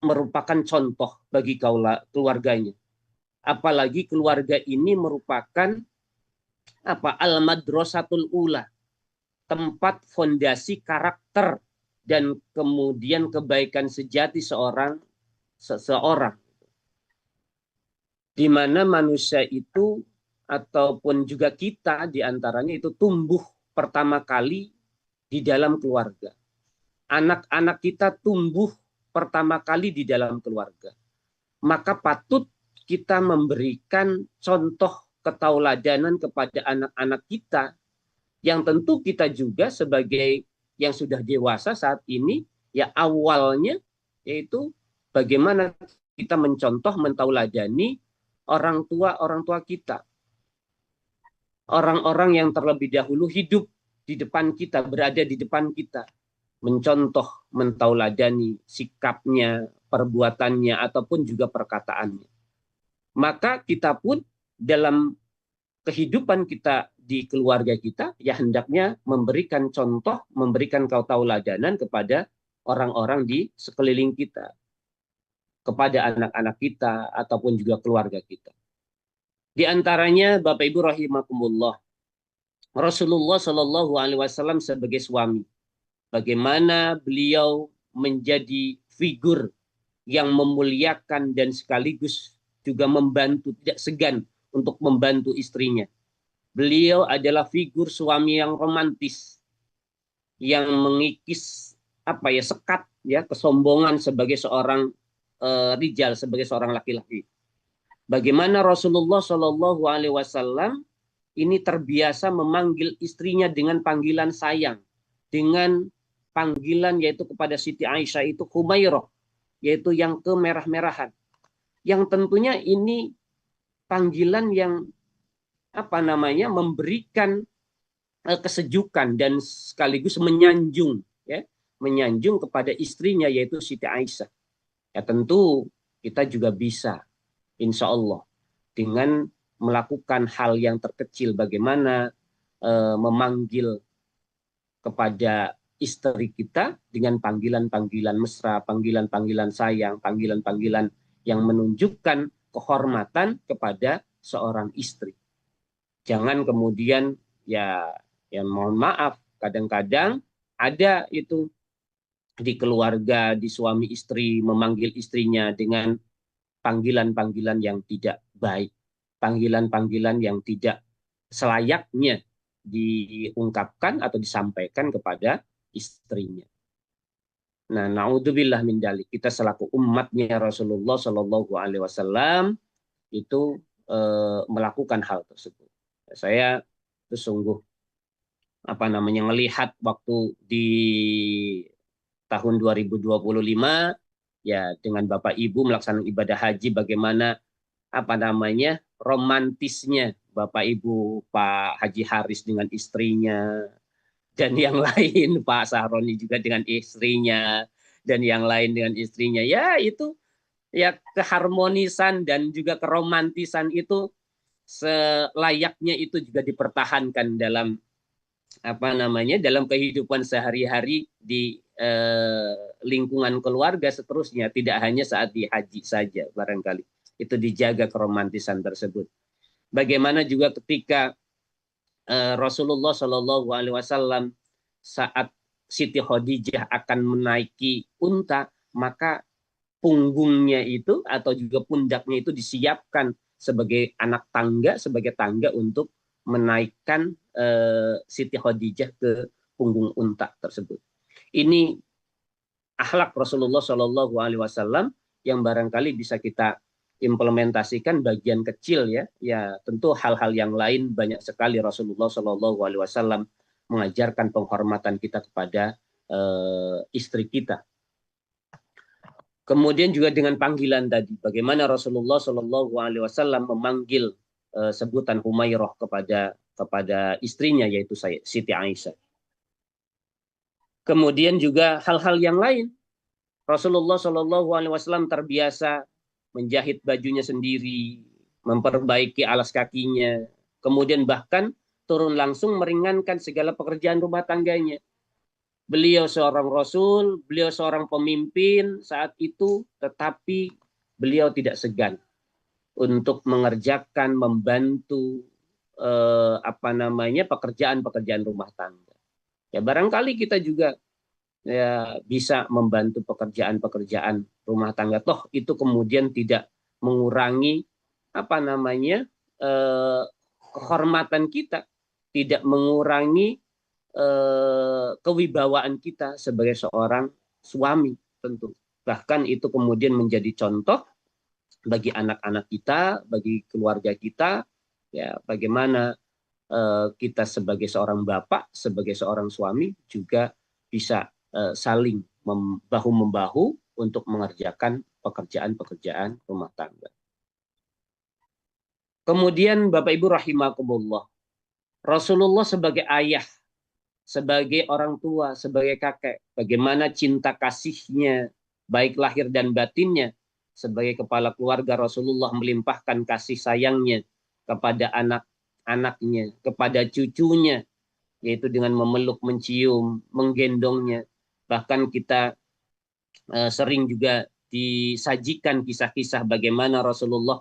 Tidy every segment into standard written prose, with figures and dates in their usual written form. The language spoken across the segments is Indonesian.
merupakan contoh bagi keluarganya. Apalagi keluarga ini merupakan al-madrasatul ula, tempat fondasi karakter dan kemudian kebaikan sejati seseorang, di mana manusia itu ataupun juga kita diantaranya itu tumbuh pertama kali di dalam keluarga. Anak-anak kita tumbuh pertama kali di dalam keluarga. Maka patut kita memberikan contoh ketauladanan kepada anak-anak kita, yang tentu kita juga sebagai yang sudah dewasa saat ini, ya awalnya yaitu bagaimana kita mencontoh, mentauladani orang tua kita. Orang-orang yang terlebih dahulu hidup di depan kita, berada di depan kita. Mencontoh, mentauladani sikapnya, perbuatannya, ataupun juga perkataannya. Maka kita pun dalam kehidupan kita di keluarga kita, ya hendaknya memberikan contoh, memberikan ketauladanan kepada orang-orang di sekeliling kita, kepada anak-anak kita, ataupun juga keluarga kita. Di antaranya, Bapak Ibu rahimakumullah, Rasulullah Shallallahu Alaihi Wasallam sebagai suami, bagaimana beliau menjadi figur yang memuliakan dan sekaligus juga membantu, tidak segan untuk membantu istrinya. Beliau adalah figur suami yang romantis, yang mengikis sekat kesombongan sebagai seorang rijal, sebagai seorang laki-laki. Bagaimana Rasulullah Shallallahu Alaihi Wasallam ini terbiasa memanggil istrinya dengan panggilan sayang, dengan panggilan yaitu kepada Siti Aisyah itu Humairah, yaitu yang kemerah-merahan. Yang tentunya ini panggilan yang memberikan kesejukan dan sekaligus menyanjung kepada istrinya yaitu Siti Aisyah. Ya tentu kita juga bisa, insya Allah, dengan melakukan hal yang terkecil, bagaimana memanggil kepada istri kita dengan panggilan-panggilan mesra, panggilan-panggilan sayang, panggilan-panggilan yang menunjukkan kehormatan kepada seorang istri. Jangan kemudian ya mohon maaf, kadang-kadang ada itu di keluarga, di suami istri memanggil istrinya dengan panggilan-panggilan yang tidak baik, panggilan-panggilan yang tidak selayaknya diungkapkan atau disampaikan kepada istrinya. Nah, naudzubillah min dzalik. Kita selaku umatnya Rasulullah Shallallahu Alaihi Wasallam itu melakukan hal tersebut. Saya itu sungguh melihat waktu di tahun 2025 ya dengan Bapak Ibu melaksanakan ibadah haji, bagaimana romantisnya Bapak Ibu Pak Haji Haris dengan istrinya, dan yang lain Pak Sahroni juga dengan istrinya, dan yang lain dengan istrinya. Ya itu ya keharmonisan dan juga keromantisan itu selayaknya itu juga dipertahankan dalam dalam kehidupan sehari-hari di lingkungan keluarga seterusnya, tidak hanya saat di haji saja, barangkali itu dijaga keromantisan tersebut. Bagaimana juga ketika Rasulullah Shallallahu Alaihi Wasallam saat Siti Khadijah akan menaiki unta, maka punggungnya itu atau juga pundaknya itu disiapkan sebagai anak tangga, sebagai tangga untuk menaikkan Siti Khadijah ke punggung unta tersebut. Ini akhlak Rasulullah Shallallahu Alaihi Wasallam yang barangkali bisa kita implementasikan bagian kecil ya tentu hal-hal yang lain banyak sekali Rasulullah Shallallahu Alaihi Wasallam mengajarkan penghormatan kita kepada istri kita. Kemudian juga dengan panggilan tadi, bagaimana Rasulullah Shallallahu Alaihi Wasallam memanggil sebutan Humairah kepada istrinya yaitu Siti Aisyah. Kemudian juga hal-hal yang lain, Rasulullah Shallallahu Alaihi Wasallam terbiasa menjahit bajunya sendiri, memperbaiki alas kakinya, kemudian bahkan turun langsung meringankan segala pekerjaan rumah tangganya. Beliau seorang rasul, beliau seorang pemimpin saat itu, tetapi beliau tidak segan untuk mengerjakan, membantu pekerjaan-pekerjaan rumah tangga. Ya barangkali kita juga ya bisa membantu pekerjaan-pekerjaan rumah tangga. Toh itu kemudian tidak mengurangi eh, kehormatan kita, tidak mengurangi kewibawaan kita sebagai seorang suami tentu. Bahkan itu kemudian menjadi contoh bagi anak-anak kita, bagi keluarga kita, ya bagaimana kita sebagai seorang bapak, sebagai seorang suami juga bisa saling bahu membahu untuk mengerjakan pekerjaan-pekerjaan rumah tangga. Kemudian Bapak Ibu rahimakumullah, Rasulullah sebagai ayah, sebagai orang tua, sebagai kakek, bagaimana cinta kasihnya, baik lahir dan batinnya, sebagai kepala keluarga Rasulullah melimpahkan kasih sayangnya kepada anak-anaknya, kepada cucunya, yaitu dengan memeluk, mencium, menggendongnya. Bahkan kita sering juga disajikan kisah-kisah bagaimana Rasulullah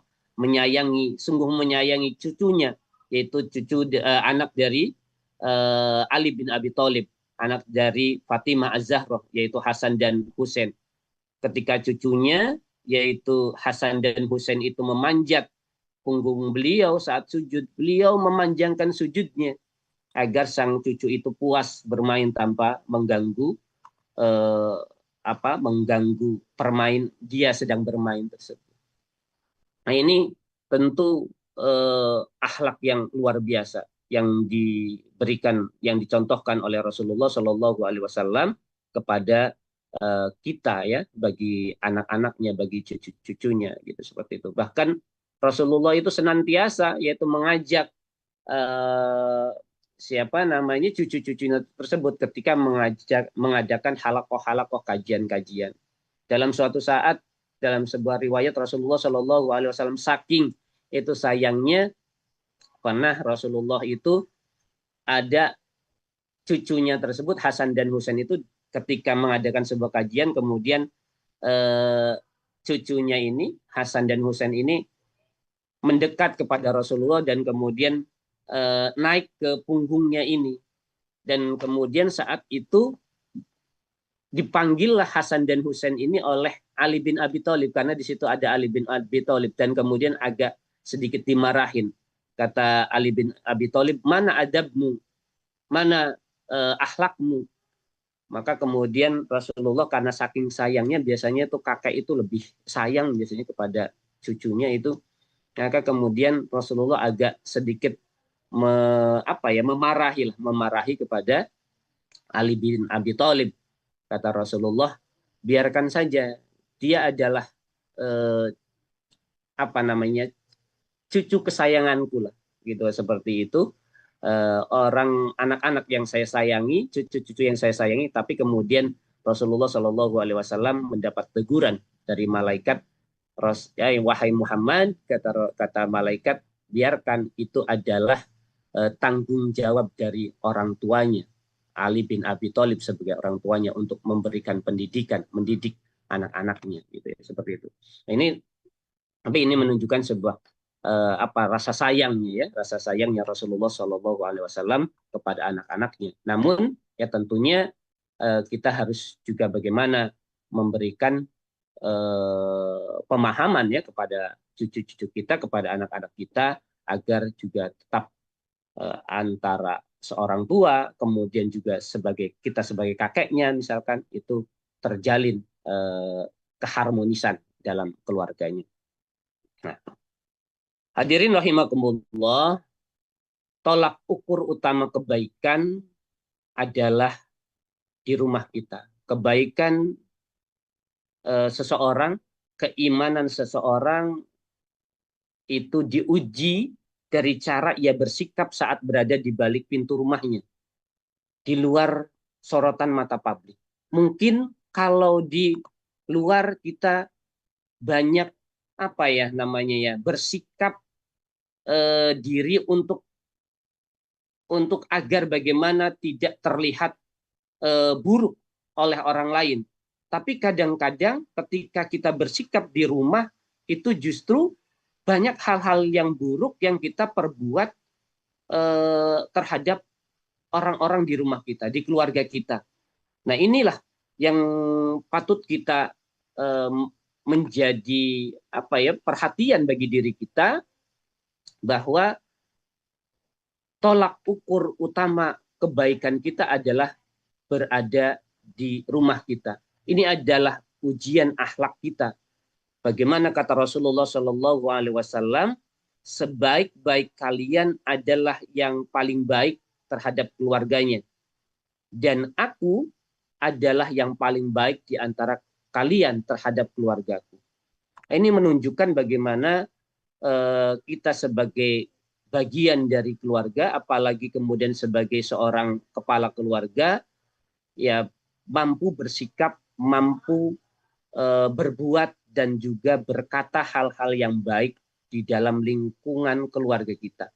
sungguh menyayangi cucunya, yaitu anak dari Ali bin Abi Thalib, anak dari Fatimah Az-Zahra, yaitu Hasan dan Husain. Ketika cucunya, yaitu Hasan dan Husain itu memanjat punggung beliau saat sujud, beliau memanjangkan sujudnya agar sang cucu itu puas bermain tanpa mengganggu eh, dia sedang bermain tersebut. Nah ini tentu akhlak yang luar biasa yang diberikan, yang dicontohkan oleh Rasulullah Shallallahu Alaihi Wasallam kepada kita ya, bagi anak-anaknya, bagi cucu-cucunya gitu seperti itu. Bahkan Rasulullah itu senantiasa yaitu mengajak eh, cucu-cucunya tersebut ketika mengadakan halakoh-halakoh kajian-kajian. Dalam suatu saat dalam sebuah riwayat Rasulullah Shallallahu Alaihi Wasallam saking itu sayangnya, pernah Rasulullah itu ada cucunya tersebut Hasan dan Husain itu ketika mengadakan sebuah kajian, kemudian eh, cucunya ini Hasan dan Husain ini mendekat kepada Rasulullah dan kemudian naik ke punggungnya ini, dan kemudian saat itu dipanggillah Hasan dan Husain ini oleh Ali bin Abi Thalib, karena di situ ada Ali bin Abi Thalib, dan kemudian agak sedikit dimarahin. Kata Ali bin Abi Thalib, mana adabmu, mana akhlakmu. Maka kemudian Rasulullah karena saking sayangnya, biasanya itu kakek itu lebih sayang biasanya kepada cucunya itu, maka kemudian Rasulullah agak sedikit memarahi kepada Ali bin Abi Thalib. Kata Rasulullah, biarkan saja, dia adalah eh, cucu kesayanganku lah, gitu seperti itu. Orang anak-anak yang saya sayangi, cucu-cucu yang saya sayangi, tapi kemudian Rasulullah Shallallahu Alaihi Wasallam mendapat teguran dari malaikat, wahai Muhammad, kata malaikat, biarkan itu adalah tanggung jawab dari orang tuanya, Ali bin Abi Thalib sebagai orang tuanya untuk memberikan pendidikan, mendidik anak-anaknya, gitu ya, seperti itu. Nah, ini menunjukkan sebuah rasa sayangnya ya, rasa sayangnya Rasulullah Shallallahu Alaihi Wasallam kepada anak-anaknya. Namun ya tentunya kita harus juga bagaimana memberikan pemahaman ya kepada cucu-cucu kita, kepada anak-anak kita, agar juga tetap antara seorang tua, kemudian juga kita sebagai kakeknya misalkan, itu terjalin keharmonisan dalam keluarganya. Nah, hadirin rahimakumullah, tolak ukur utama kebaikan adalah di rumah kita. Kebaikan seseorang, keimanan seseorang itu diuji dari cara ia bersikap saat berada di balik pintu rumahnya, di luar sorotan mata publik. Mungkin kalau di luar kita banyak bersikap diri untuk agar bagaimana tidak terlihat buruk oleh orang lain. Tapi kadang-kadang ketika kita bersikap di rumah itu justru banyak hal-hal yang buruk yang kita perbuat terhadap orang-orang di rumah kita, di keluarga kita. Nah, inilah yang patut kita menjadi perhatian bagi diri kita, bahwa tolak ukur utama kebaikan kita adalah berada di rumah kita. Ini adalah ujian akhlak kita. Bagaimana kata Rasulullah Shallallahu Alaihi Wasallam, sebaik-baik kalian adalah yang paling baik terhadap keluarganya, dan aku adalah yang paling baik di antara kalian terhadap keluargaku. Ini menunjukkan bagaimana kita sebagai bagian dari keluarga, apalagi kemudian sebagai seorang kepala keluarga, ya mampu bersikap, mampu berbuat dan juga berkata hal-hal yang baik di dalam lingkungan keluarga kita,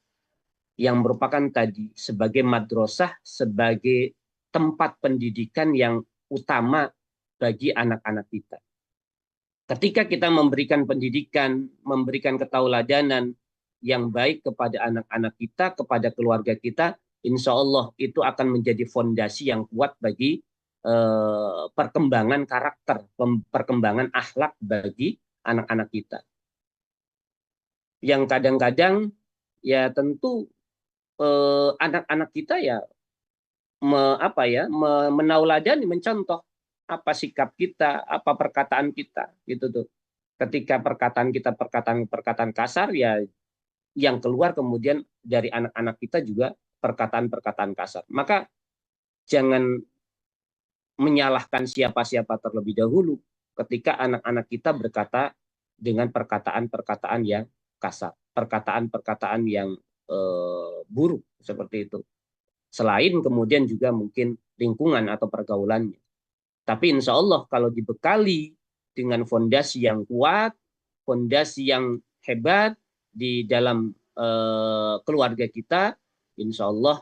yang merupakan tadi sebagai madrasah, sebagai tempat pendidikan yang utama bagi anak-anak kita. Ketika kita memberikan pendidikan, memberikan ketauladanan yang baik kepada anak-anak kita, kepada keluarga kita, insya Allah itu akan menjadi fondasi yang kuat bagi perkembangan karakter, perkembangan akhlak bagi anak-anak kita. Yang kadang-kadang ya tentu anak-anak kita ya menauladani, mencontoh apa sikap kita, apa perkataan kita, gitu tuh. Ketika perkataan kita perkataan kasar, ya yang keluar kemudian dari anak-anak kita juga perkataan-perkataan kasar. Maka jangan menyalahkan siapa-siapa terlebih dahulu ketika anak-anak kita berkata dengan perkataan-perkataan yang kasar, perkataan-perkataan yang buruk seperti itu. Selain kemudian juga mungkin lingkungan atau pergaulannya. Tapi insya Allah kalau dibekali dengan fondasi yang kuat, fondasi yang hebat di dalam keluarga kita, insya Allah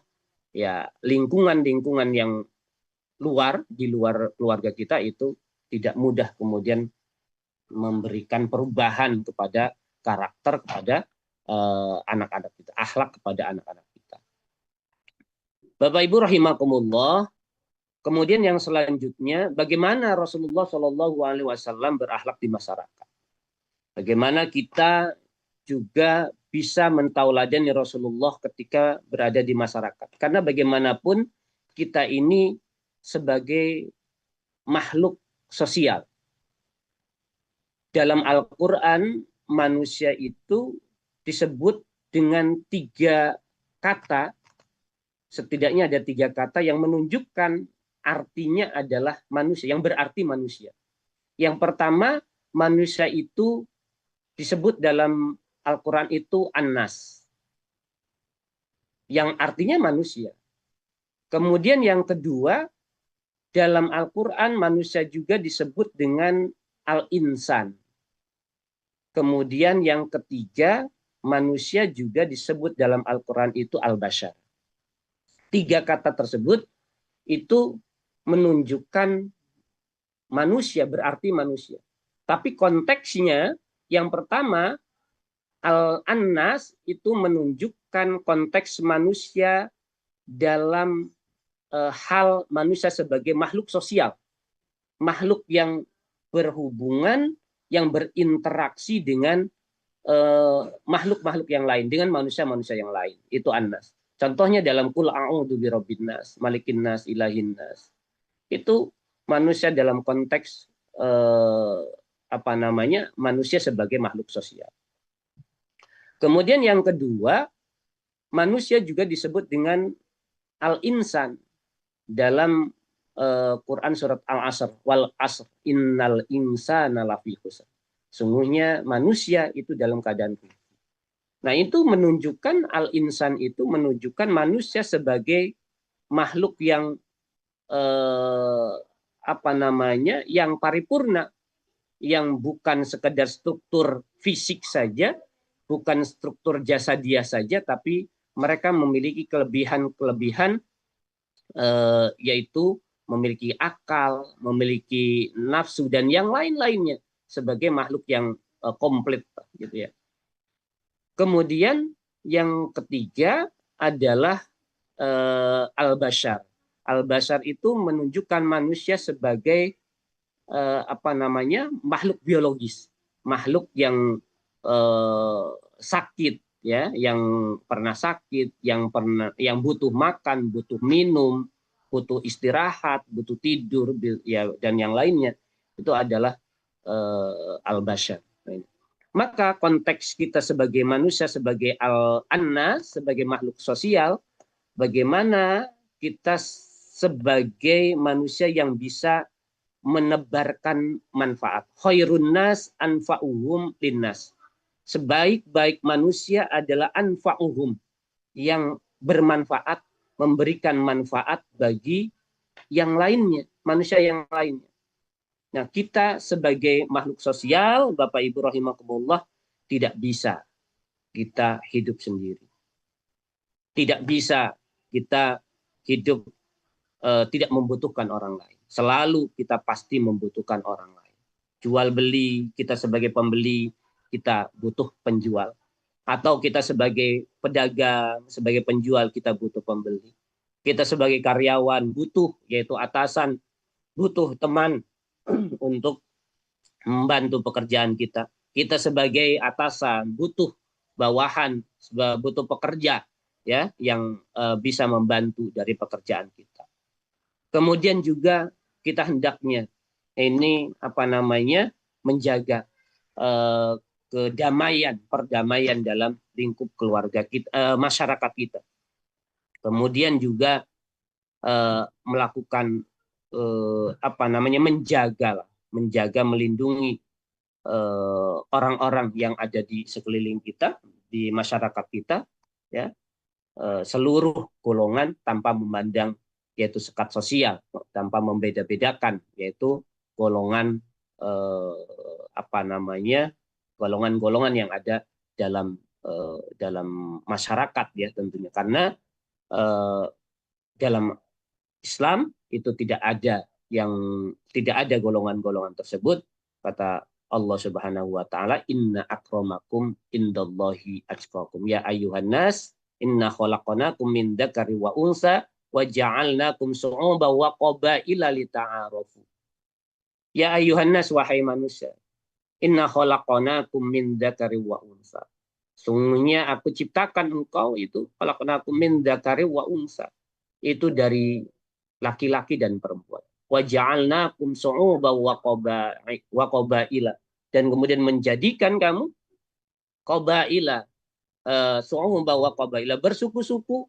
ya lingkungan-lingkungan yang di luar keluarga kita itu tidak mudah kemudian memberikan perubahan kepada karakter, kepada anak-anak kita, akhlak kepada anak-anak kita. Bapak Ibu rahimakumullah, kemudian yang selanjutnya, bagaimana Rasulullah Shallallahu Alaihi Wasallam berakhlak di masyarakat? Bagaimana kita juga bisa mentauladani Rasulullah ketika berada di masyarakat? Karena bagaimanapun kita ini sebagai makhluk sosial. Dalam Al-Quran, manusia itu disebut dengan 3 kata, setidaknya ada 3 kata yang menunjukkan artinya adalah manusia, yang berarti manusia. Yang pertama, manusia itu disebut dalam Al-Quran itu An-Nas, yang artinya manusia. Kemudian yang kedua, dalam Al-Quran manusia juga disebut dengan Al-Insan. Kemudian yang ketiga, manusia juga disebut dalam Al-Quran itu Al-Bashar. 3 kata tersebut itu menunjukkan manusia, berarti manusia. Tapi konteksnya yang pertama, Al-Annas itu menunjukkan konteks manusia dalam hal manusia sebagai makhluk sosial. Makhluk yang berhubungan, yang berinteraksi dengan makhluk-makhluk yang lain, dengan manusia-manusia yang lain. Itu An-Nas. Contohnya dalam Qul a'udzu birabbin nas, malikin nas, ilahin nas. Itu manusia dalam konteks manusia sebagai makhluk sosial. Kemudian yang kedua, manusia juga disebut dengan al-insan dalam Quran surat Al-Asr, wal asr innal insana lafi khusr. Sungguhnya manusia itu dalam keadaan rugi. Nah, itu menunjukkan al-insan itu menunjukkan manusia sebagai makhluk yang yang paripurna, yang bukan sekedar struktur fisik saja, bukan struktur jasadiah saja, tapi mereka memiliki kelebihan-kelebihan yaitu memiliki akal, memiliki nafsu dan yang lain-lainnya sebagai makhluk yang komplit gitu ya. Kemudian yang ketiga adalah al-bashar. Al-bashar itu menunjukkan manusia sebagai makhluk biologis, makhluk yang sakit ya, yang pernah sakit, yang butuh makan, butuh minum, butuh istirahat, butuh tidur ya, dan yang lainnya itu adalah al-bashar. Maka konteks kita sebagai manusia, sebagai al-anna, sebagai makhluk sosial, bagaimana kita sebagai manusia yang bisa menebarkan manfaat. Khairun nas anfa'uhum linnas. Sebaik-baik manusia adalah anfa'uhum, yang bermanfaat, memberikan manfaat bagi yang lainnya, manusia yang lainnya. Nah, kita sebagai makhluk sosial, Bapak Ibu rahimakumullah, tidak bisa kita hidup sendiri. Tidak bisa kita hidup tidak membutuhkan orang lain. Selalu kita pasti membutuhkan orang lain. Jual beli, kita sebagai pembeli, kita butuh penjual. Atau kita sebagai pedagang, sebagai penjual, kita butuh pembeli. Kita sebagai karyawan butuh, yaitu atasan, butuh teman untuk membantu pekerjaan kita. Kita sebagai atasan butuh bawahan, butuh pekerja ya yang bisa membantu dari pekerjaan kita. Kemudian juga kita hendaknya ini menjaga perdamaian dalam lingkup keluarga kita, masyarakat kita. Kemudian juga melakukan menjaga, melindungi orang-orang yang ada di sekeliling kita, di masyarakat kita, ya, seluruh golongan tanpa memandang, yaitu sekat sosial, tanpa membeda-bedakan, yaitu golongan golongan-golongan yang ada dalam masyarakat, ya tentunya, karena dalam Islam itu tidak ada golongan-golongan tersebut. Kata Allah Subhanahu wa taala, inna akramakum indallahi atqakum ya ayyuhan nas inna khalaqnakum min dzakari wa unsa wa ja'alnakum syu'uban wa qabaila lita'arafu. Ya ayyuhan nas, wahai manusia, inna khalaqnakum min dzakari wa unsa. Sungguhnya aku ciptakan engkau itu khalaqnakum min dzakari wa unsa. Itu dari laki-laki dan perempuan. Wa ja'alnakum syu'uban wa qabaila, dan kemudian menjadikan kamu qabaila, syu'uban wa qabaila, bersuku-suku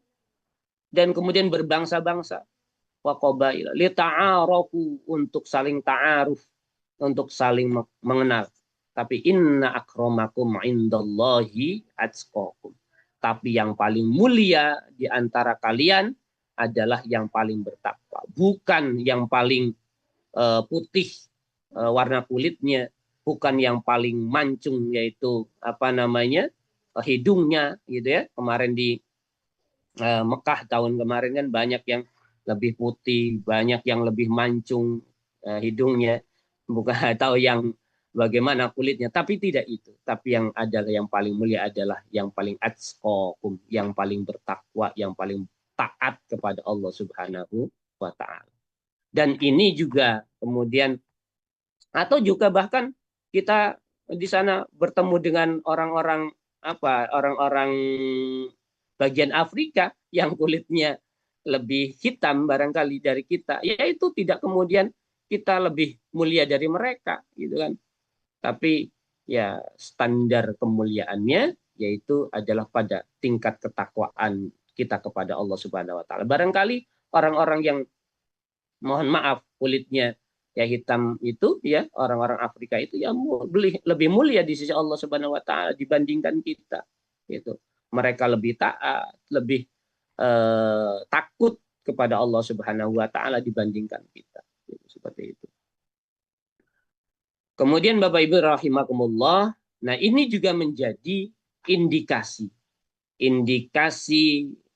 dan kemudian berbangsa-bangsa, wa qabaila lita'arafu, untuk saling ta'aruf, untuk saling mengenal. Tapi inna akramakum indallahi atqakum. Tapi yang paling mulia di antara kalian adalah yang paling bertakwa, bukan yang paling putih warna kulitnya, bukan yang paling mancung, yaitu hidungnya, gitu ya. Kemarin di Mekah tahun kemarin kan banyak yang lebih putih, banyak yang lebih mancung hidungnya, bukan tahu yang bagaimana kulitnya, tapi tidak itu. Tapi yang adalah yang paling mulia adalah yang paling atqakum, yang paling bertakwa, yang paling taat kepada Allah Subhanahu wa taala. Dan ini juga kemudian, atau juga bahkan kita di sana bertemu dengan orang-orang bagian Afrika yang kulitnya lebih hitam barangkali dari kita, yaitu tidak kemudian kita lebih mulia dari mereka, gitu kan. Tapi ya standar kemuliaannya yaitu adalah pada tingkat ketakwaan kita kepada Allah Subhanahu wa taala. Barangkali orang-orang yang, mohon maaf, kulitnya ya hitam itu, ya, orang-orang Afrika itu ya lebih mulia di sisi Allah Subhanahu wa taala dibandingkan kita. Gitu. Mereka lebih taat, lebih takut kepada Allah Subhanahu wa taala dibandingkan kita. Gitu, seperti itu. Kemudian Bapak Ibu rahimakumullah, nah ini juga menjadi indikasi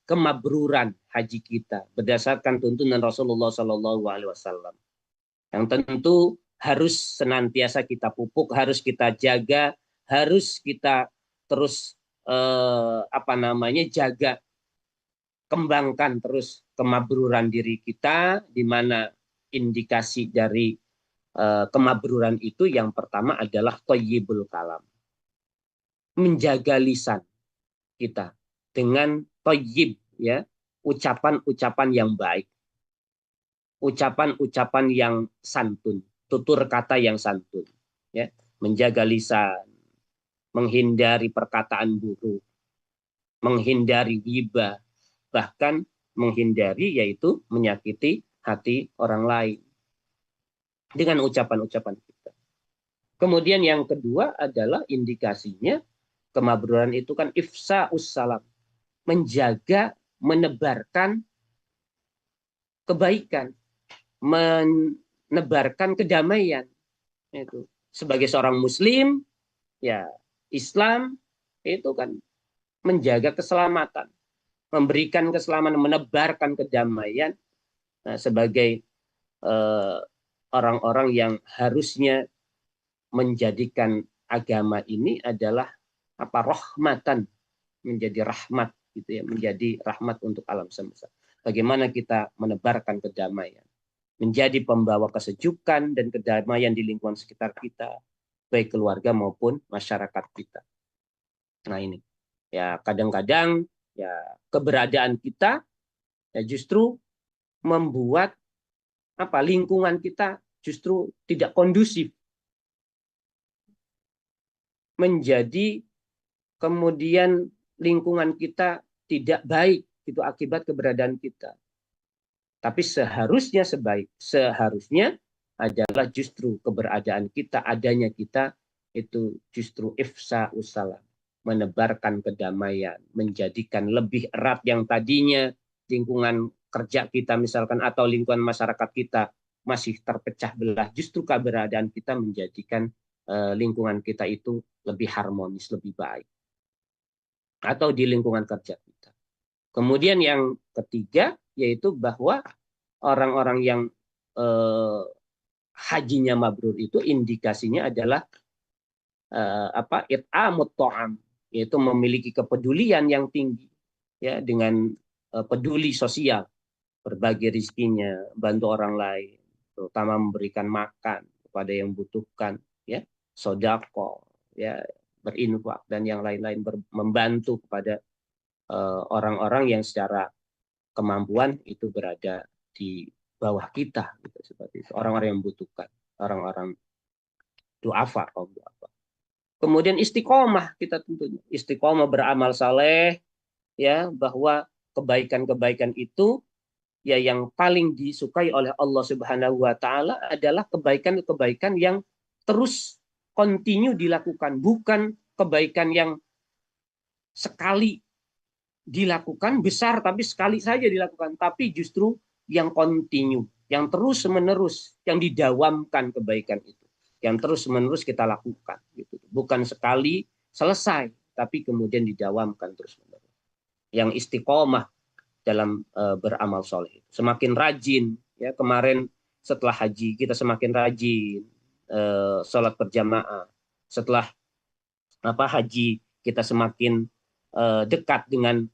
kemabruran haji kita berdasarkan tuntunan Rasulullah Shallallahu Alaihi Wasallam, yang tentu harus senantiasa kita pupuk, harus kita jaga, harus kita terus jaga, kembangkan terus kemabruran diri kita, di mana indikasi dari kemabruran itu yang pertama adalah thayyibul kalam, menjaga lisan kita dengan thayyib, ya, ucapan-ucapan yang baik, ucapan-ucapan yang santun, tutur kata yang santun, ya, menjaga lisan, menghindari perkataan buruk, menghindari ghibah, bahkan menghindari yaitu menyakiti hati orang lain dengan ucapan-ucapan kita. Kemudian yang kedua adalah indikasinya kemabruran itu kan ifsa'us salam, menjaga, menebarkan kebaikan, menebarkan kedamaian. Itu sebagai seorang muslim, ya, Islam itu kan menjaga keselamatan, memberikan keselamatan, menebarkan kedamaian. Nah, sebagai orang-orang yang harusnya menjadikan agama ini adalah rahmatan, menjadi rahmat gitu ya, menjadi rahmat untuk alam semesta. Bagaimana kita menebarkan kedamaian, menjadi pembawa kesejukan dan kedamaian di lingkungan sekitar kita, baik keluarga maupun masyarakat kita. Nah ini, ya kadang-kadang ya keberadaan kita ya justru membuat lingkungan kita justru tidak kondusif, menjadi kemudian lingkungan kita tidak baik itu akibat keberadaan kita. Tapi seharusnya adalah justru keberadaan kita, adanya kita itu justru ifsa'us salam, menebarkan kedamaian, menjadikan lebih erat yang tadinya lingkungan kerja kita misalkan atau lingkungan masyarakat kita masih terpecah belah, justru keberadaan kita menjadikan lingkungan kita itu lebih harmonis, lebih baik. Atau di lingkungan kerja kita. Kemudian yang ketiga yaitu bahwa orang-orang yang hajinya mabrur itu indikasinya adalah it'amut ta'am, yaitu memiliki kepedulian yang tinggi, ya, dengan peduli sosial, berbagi rezekinya, bantu orang lain, terutama memberikan makan kepada yang membutuhkan, ya, sedekah, ya, berinfak dan yang lain-lain, membantu kepada orang-orang yang secara kemampuan itu berada di bawah kita, gitu, seperti itu. Orang-orang yang membutuhkan, orang-orang duafa, kaum duafa. Kemudian istiqomah kita tentunya, istiqomah beramal saleh, ya, bahwa kebaikan-kebaikan itu ya yang paling disukai oleh Allah Subhanahu wa taala adalah kebaikan-kebaikan yang terus kontinu dilakukan, bukan kebaikan yang sekali dilakukan besar tapi sekali saja dilakukan, tapi justru yang kontinu, yang terus menerus, yang didawamkan kebaikan itu, yang terus menerus kita lakukan, gitu. Bukan sekali selesai, tapi kemudian didawamkan terus menerus. Yang istiqomah dalam beramal soleh, semakin rajin, ya, kemarin setelah haji kita semakin rajin sholat berjamaah, setelah haji kita semakin dekat dengan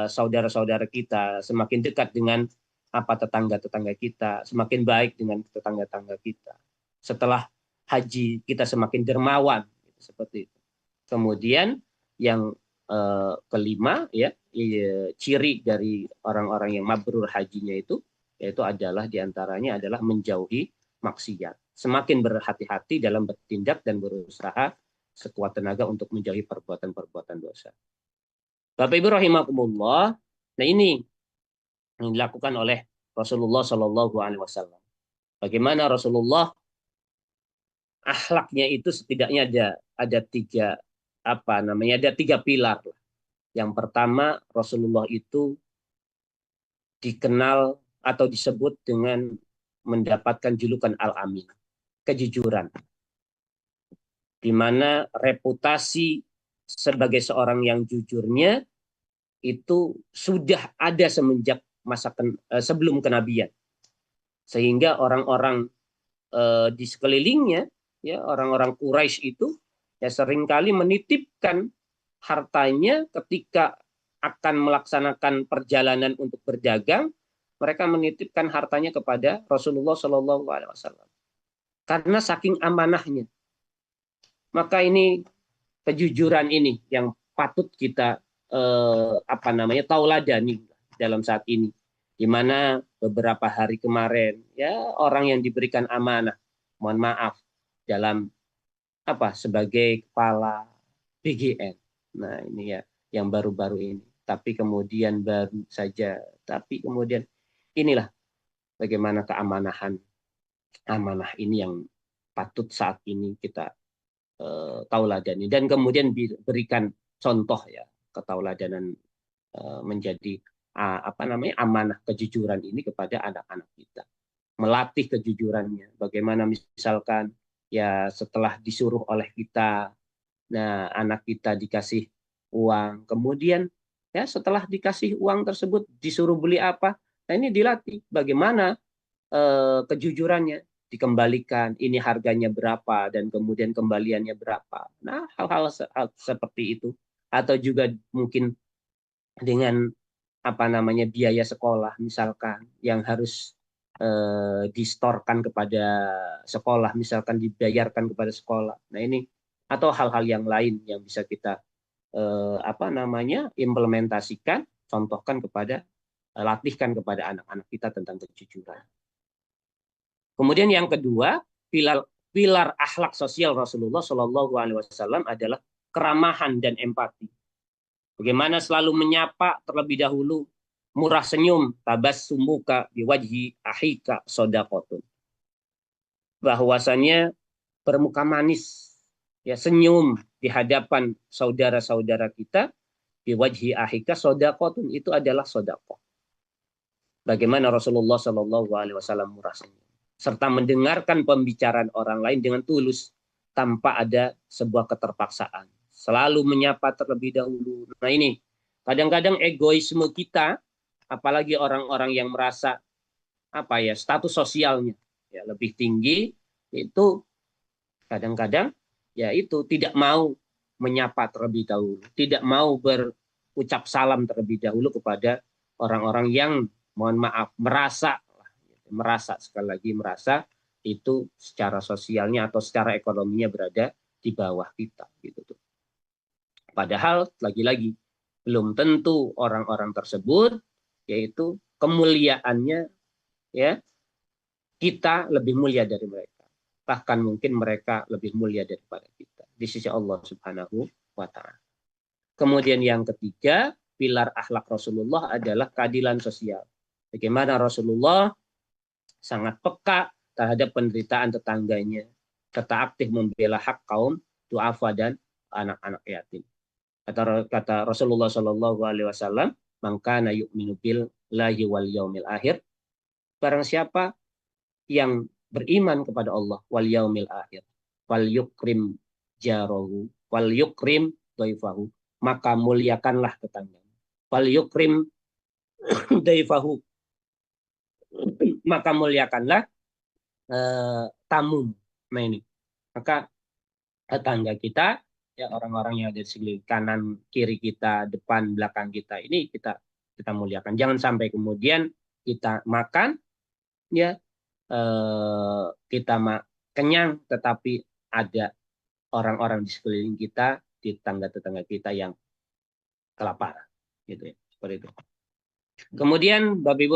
saudara-saudara kita, semakin dekat dengan tetangga-tetangga kita, semakin baik dengan tetangga-tetangga kita. Setelah haji kita semakin dermawan, seperti itu. Kemudian yang kelima, ya, ciri dari orang-orang yang mabrur hajinya itu yaitu adalah diantaranya adalah menjauhi maksiat, semakin berhati-hati dalam bertindak dan berusaha sekuat tenaga untuk menjauhi perbuatan-perbuatan dosa. Bapak Ibu rahimakumullah, nah ini yang dilakukan oleh Rasulullah Shallallahu Alaihi Wasallam. Bagaimana Rasulullah akhlaknya itu setidaknya ada tiga ada tiga pilar. Yang pertama, Rasulullah itu dikenal atau disebut dengan mendapatkan julukan Al-Amin, kejujuran, di mana reputasi sebagai seorang yang jujurnya itu sudah ada semenjak sebelum kenabian, sehingga orang-orang di sekelilingnya, ya orang-orang Quraisy itu ya seringkali menitipkan hartanya ketika akan melaksanakan perjalanan untuk berdagang, mereka menitipkan hartanya kepada Rasulullah Shallallahu Alaihi Wasallam karena saking amanahnya. Maka ini kejujuran ini yang patut kita tauladani dalam saat ini, di mana beberapa hari kemarin ya orang yang diberikan amanah, mohon maaf, dalam sebagai kepala BGN. Nah ini ya yang baru-baru ini. Tapi kemudian tapi kemudian inilah bagaimana amanah ini yang patut saat ini kita tauladani, dan kemudian berikan contoh ya ketauladanan menjadi amanah kejujuran ini kepada anak-anak kita, melatih kejujurannya. Bagaimana misalkan ya setelah disuruh oleh kita, nah anak kita dikasih uang, kemudian ya setelah dikasih uang tersebut disuruh beli apa, nah ini dilatih bagaimana kejujurannya, dikembalikan ini harganya berapa dan kemudian kembaliannya berapa. Nah hal-hal seperti itu, atau juga mungkin dengan biaya sekolah misalkan yang harus distorkan kepada sekolah, misalkan dibayarkan kepada sekolah. Nah ini atau hal-hal yang lain yang bisa kita implementasikan, contohkan kepada latihkan kepada anak-anak kita tentang kejujuran. Kemudian yang kedua, pilar akhlak sosial Rasulullah Shallallahu Alaihi Wasallam adalah keramahan dan empati. Bagaimana selalu menyapa terlebih dahulu, murah senyum, tabassumuka biwajhi ahika sodaqotun. Bahwasanya bermuka manis, ya senyum di hadapan saudara-saudara kita, biwajhi ahika sodaqotun, itu adalah sodaqoh. Bagaimana Rasulullah Shallallahu Alaihi Wasallam murah senyum, serta mendengarkan pembicaraan orang lain dengan tulus tanpa ada sebuah keterpaksaan. Selalu menyapa terlebih dahulu. Nah ini kadang-kadang egoisme kita, apalagi orang-orang yang merasa status sosialnya ya lebih tinggi, itu kadang-kadang ya itu tidak mau menyapa terlebih dahulu, tidak mau berucap salam terlebih dahulu kepada orang-orang yang mohon maaf merasa sekali lagi merasa itu secara sosialnya atau secara ekonominya berada di bawah kita gitu tuh. Padahal lagi-lagi belum tentu orang-orang tersebut yaitu kemuliaannya ya kita lebih mulia dari mereka. Bahkan mungkin mereka lebih mulia daripada kita di sisi Allah Subhanahu wa taala. Kemudian yang ketiga, pilar akhlak Rasulullah adalah keadilan sosial. Bagaimana Rasulullah sangat peka terhadap penderitaan tetangganya, serta aktif membela hak kaum duafa dan anak-anak yatim. Kata Rasulullah Shallallahu Alaihi Wasallam, "Mangkana yu'minu billahi wal yaumil akhir." Barang siapa yang beriman kepada Allah wal yaumil akhir, wal yukrim jarahu, wal yukrim dhaifahu, maka muliakanlah tetangganya. Wal yukrim dhaifahu, maka muliakanlah tamu. Nah ini, maka tetangga kita, ya orang-orang yang ada di sisi kanan, kiri kita, depan, belakang kita, ini kita muliakan. Jangan sampai kemudian kita makan, ya kita kenyang, tetapi ada orang-orang di sekeliling kita, di tetangga-tetangga kita yang kelaparan, gitu ya, seperti itu. Kemudian Bapak Ibu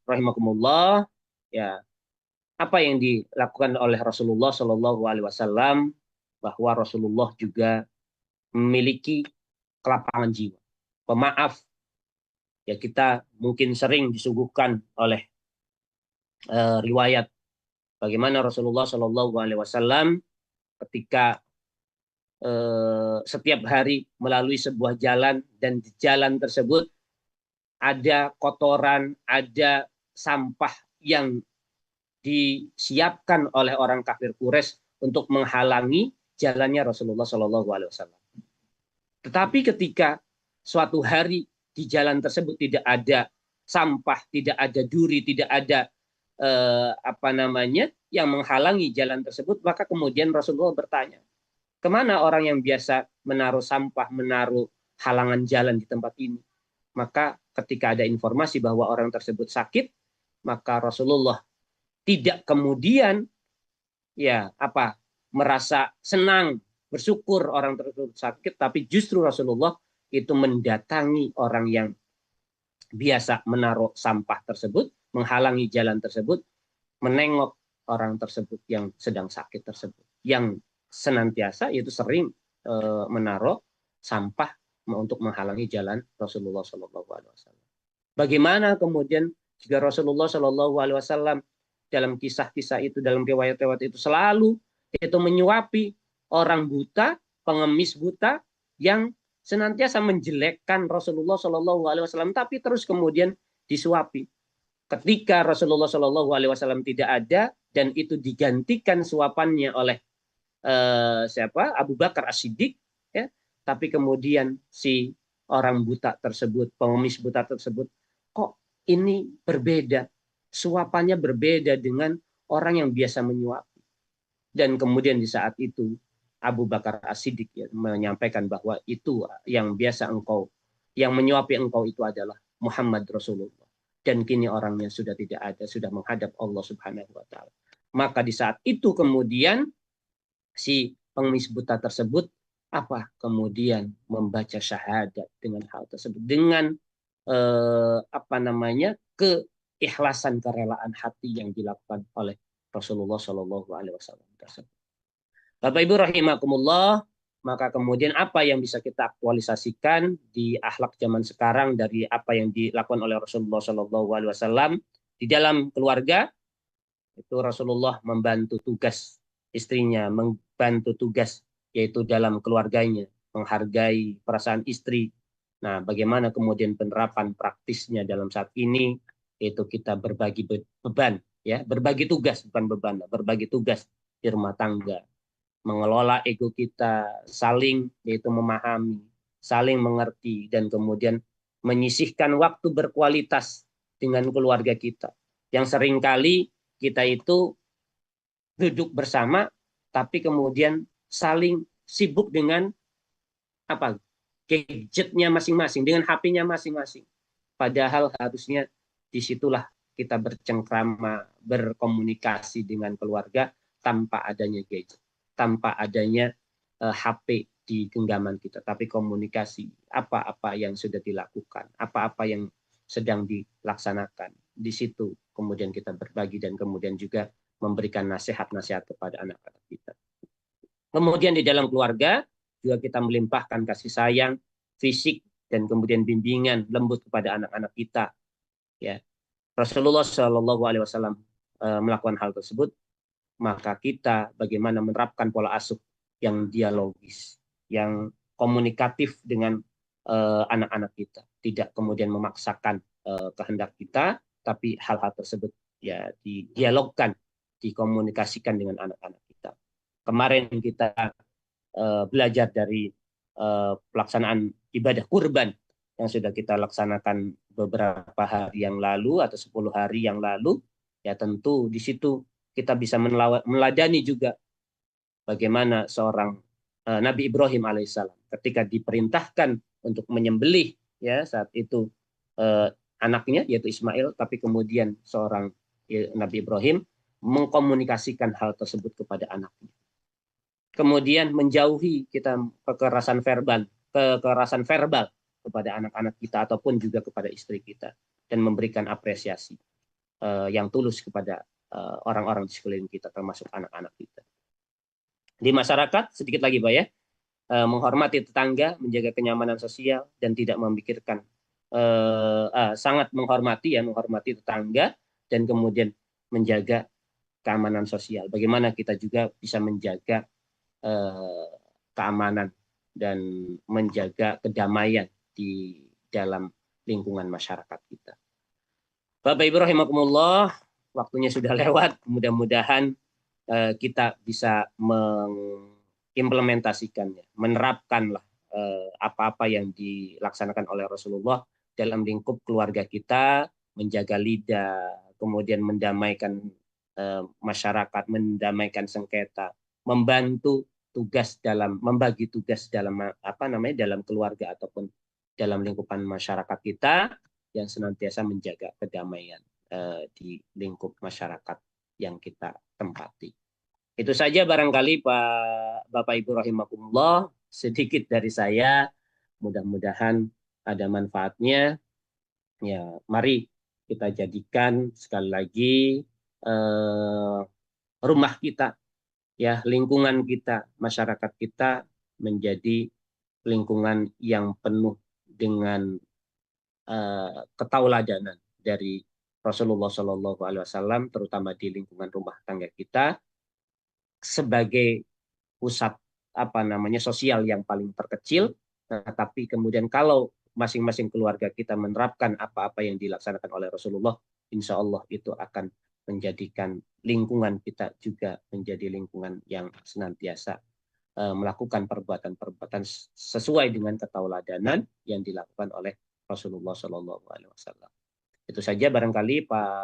rahimakumullah, ya apa yang dilakukan oleh Rasulullah Shallallahu Alaihi Wasallam, bahwa Rasulullah juga memiliki kelapangan jiwa, pemaaf. Ya kita mungkin sering disuguhkan oleh riwayat bagaimana Rasulullah Shallallahu Alaihi Wasallam ketika setiap hari melalui sebuah jalan, dan di jalan tersebut ada kotoran, ada sampah yang disiapkan oleh orang kafir Quraisy untuk menghalangi jalannya Rasulullah Shallallahu Alaihi Wasallam. Tetapi ketika suatu hari di jalan tersebut tidak ada sampah, tidak ada duri, tidak ada yang menghalangi jalan tersebut, maka kemudian Rasulullah bertanya, kemana orang yang biasa menaruh sampah, menaruh halangan jalan di tempat ini? Maka ketika ada informasi bahwa orang tersebut sakit, maka Rasulullah tidak kemudian merasa senang, bersyukur orang tersebut sakit, tapi justru Rasulullah itu mendatangi orang yang biasa menaruh sampah tersebut, menghalangi jalan tersebut, menengok orang tersebut yang sedang sakit tersebut, yang senantiasa itu sering menaruh sampah untuk menghalangi jalan Rasulullah SAW. Bagaimana kemudian jika Rasulullah SAW dalam kisah-kisah itu, dalam riwayat-riwayat itu selalu itu menyuapi orang buta, pengemis buta yang senantiasa menjelekkan Rasulullah SAW, tapi terus kemudian disuapi. Ketika Rasulullah SAW tidak ada dan itu digantikan suapannya oleh Abu Bakar As-Siddiq, ya, tapi kemudian si orang buta tersebut, pengemis buta tersebut, kok ini berbeda, suapannya berbeda dengan orang yang biasa menyuapi. Dan kemudian di saat itu Abu Bakar As-Siddiq menyampaikan bahwa itu yang biasa engkau, yang menyuapi engkau itu adalah Muhammad Rasulullah. Dan kini orangnya sudah tidak ada, sudah menghadap Allah Subhanahu wa taala. Maka di saat itu kemudian si pengemis buta tersebut kemudian membaca syahadat dengan hal tersebut, dengan keikhlasan, kerelaan hati yang dilakukan oleh Rasulullah Shallallahu Alaihi Wasallam tersebut. Bapak Ibu rahimakumullah, maka kemudian apa yang bisa kita aktualisasikan di akhlak zaman sekarang dari apa yang dilakukan oleh Rasulullah Shallallahu Alaihi Wasallam di dalam keluarga? Itu Rasulullah membantu tugas istrinya, membantu tugas yaitu dalam keluarganya, menghargai perasaan istri. Nah, bagaimana kemudian penerapan praktisnya dalam saat ini? Yaitu kita berbagi beban, ya, berbagi tugas, bukan beban, berbagi tugas di rumah tangga, mengelola ego kita, saling yaitu memahami, saling mengerti, dan kemudian menyisihkan waktu berkualitas dengan keluarga kita. Yang seringkali kita itu duduk bersama, tapi kemudian saling sibuk dengan gadgetnya masing-masing, dengan HP-nya masing-masing. Padahal harusnya disitulah kita bercengkrama, berkomunikasi dengan keluarga tanpa adanya gadget, tanpa adanya HP di genggaman kita, tapi komunikasi apa-apa yang sudah dilakukan, apa-apa yang sedang dilaksanakan. Di situ kemudian kita berbagi dan kemudian juga memberikan nasihat-nasihat kepada anak-anak kita. Kemudian di dalam keluarga juga kita melimpahkan kasih sayang, fisik, dan kemudian bimbingan lembut kepada anak-anak kita. Ya, Rasulullah Shallallahu Alaihi Wasallam melakukan hal tersebut, maka kita bagaimana menerapkan pola asuh yang dialogis, yang komunikatif dengan anak-anak kita, tidak kemudian memaksakan kehendak kita, tapi hal-hal tersebut ya didialogkan, dikomunikasikan dengan anak-anak kita. Kemarin kita belajar dari pelaksanaan ibadah kurban yang sudah kita laksanakan beberapa hari yang lalu atau 10 hari yang lalu, ya tentu di situ kita bisa meladani juga bagaimana seorang Nabi Ibrahim alaihissalam ketika diperintahkan untuk menyembelih, ya saat itu anaknya yaitu Ismail, tapi kemudian seorang Nabi Ibrahim mengkomunikasikan hal tersebut kepada anaknya. Kemudian menjauhi kita kekerasan verbal kepada anak-anak kita ataupun juga kepada istri kita, dan memberikan apresiasi yang tulus kepada orang-orang di sekeliling kita, termasuk anak-anak kita. Di masyarakat sedikit lagi Pak ya, menghormati tetangga, menjaga kenyamanan sosial, dan tidak memikirkan sangat menghormati tetangga, dan kemudian menjaga keamanan sosial. Bagaimana kita juga bisa menjaga keamanan dan menjaga kedamaian di dalam lingkungan masyarakat kita. Bapak Ibu rahimakumullah, waktunya sudah lewat. Mudah-mudahan kita bisa mengimplementasikannya, menerapkanlah apa-apa yang dilaksanakan oleh Rasulullah dalam lingkup keluarga kita, menjaga lidah, kemudian mendamaikan masyarakat, mendamaikan sengketa, membantu tugas dalam membagi tugas dalam dalam keluarga ataupun dalam lingkupan masyarakat kita yang senantiasa menjaga kedamaian di lingkup masyarakat yang kita tempati. Itu saja barangkali Pak Bapak Ibu rahimakumullah, sedikit dari saya. Mudah-mudahan ada manfaatnya. Ya, mari kita jadikan sekali lagi eh, rumah kita, ya, lingkungan kita, masyarakat kita menjadi lingkungan yang penuh dengan ketauladanan dari Rasulullah Shallallahu Alaihi Wasallam, terutama di lingkungan rumah tangga kita sebagai pusat sosial yang paling terkecil. Nah, tapi kemudian kalau masing-masing keluarga kita menerapkan apa-apa yang dilaksanakan oleh Rasulullah, insya Allah itu akan menjadikan lingkungan kita juga menjadi lingkungan yang senantiasa melakukan perbuatan-perbuatan sesuai dengan ketauladanan yang dilakukan oleh Rasulullah Shallallahu Alaihi Wasallam. Itu saja barangkali Pak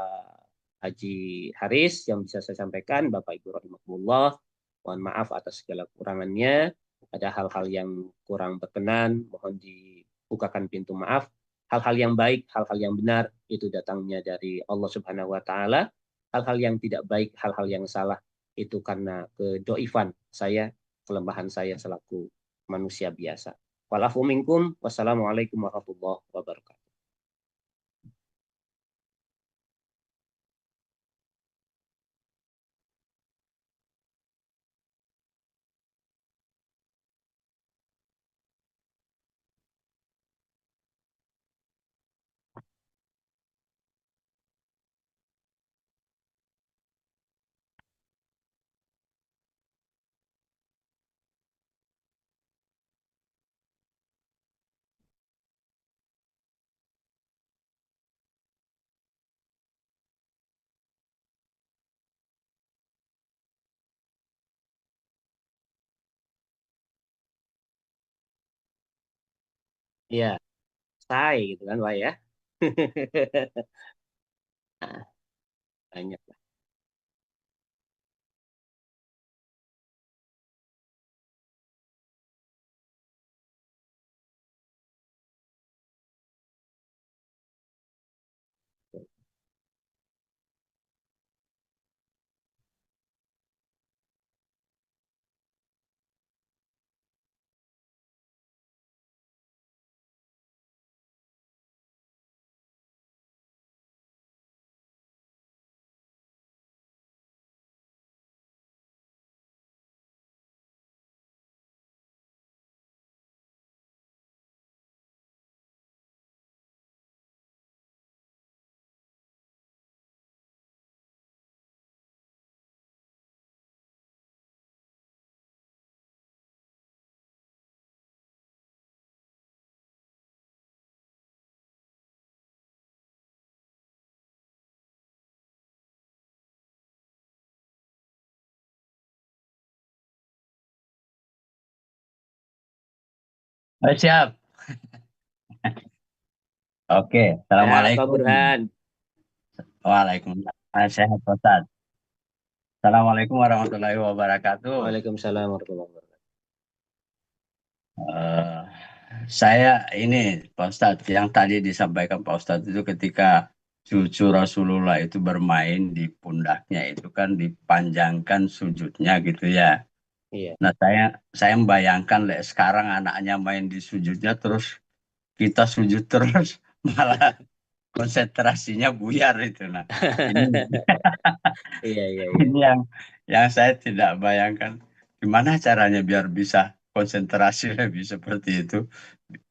Haji Haris yang bisa saya sampaikan. Bapak Ibu rahimakumullah, mohon maaf atas segala kekurangannya. Ada hal-hal yang kurang berkenan, mohon dibukakan pintu maaf. Hal-hal yang baik, hal-hal yang benar itu datangnya dari Allah Subhanahu wa taala. Hal-hal yang tidak baik, hal-hal yang salah itu karena kedoifan saya, kelemahan saya selaku manusia biasa. Walafu minkum, wassalamualaikum warahmatullahi wabarakatuh. Ya, say gitu kan Pak ya. Nah, banyak lah. Oh, siap. Oke, Ya, Pak Assalamualaikum. Burhan. Waalaikumsalam. Sehat, Ustaz. Assalamualaikum warahmatullahi wabarakatuh. Waalaikumsalam warahmatullahi wabarakatuh. Eh, saya ini, Pak Ustadz, yang tadi disampaikan Pak Ustadz itu ketika cucu Rasulullah itu bermain di pundaknya itu kan dipanjangkan sujudnya gitu ya. Iya. Nah, saya membayangkan sekarang anaknya main di sujudnya terus kita sujud terus malah konsentrasinya buyar itu. Nah, ini Iya, iya, iya. ini yang saya tidak bayangkan gimana caranya biar bisa konsentrasi lebih seperti itu